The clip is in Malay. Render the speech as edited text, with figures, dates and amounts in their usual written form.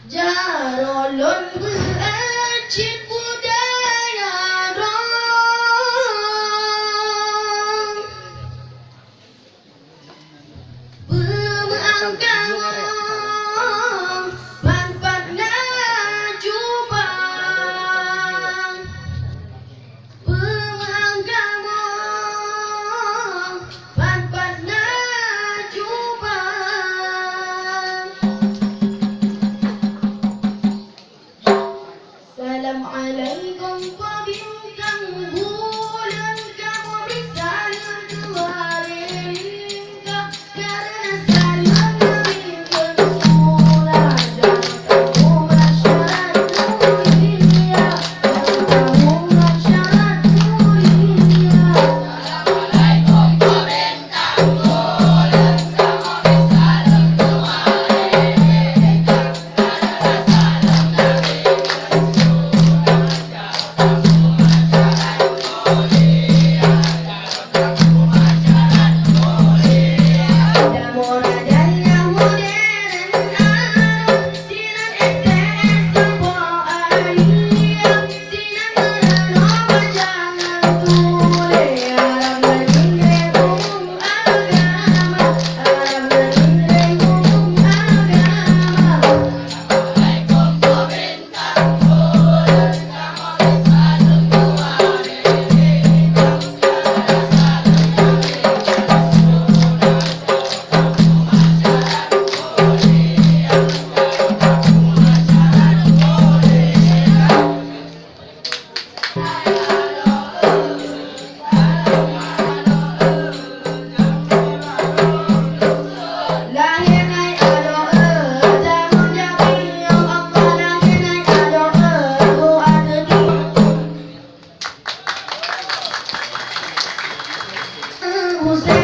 Jarolun beacik budaya rong Berangkang Panpat najubang Berangkang Panpat najubang Assalamualaikum pabintang bulan kamu bisa keluarin karena saya lebih bermula dan kamu masyarakat dunia dan kamu masyarakat dunia. Assalamualaikum pabintang bulan kamu bisa keluarin karena salam Nabi. Hussein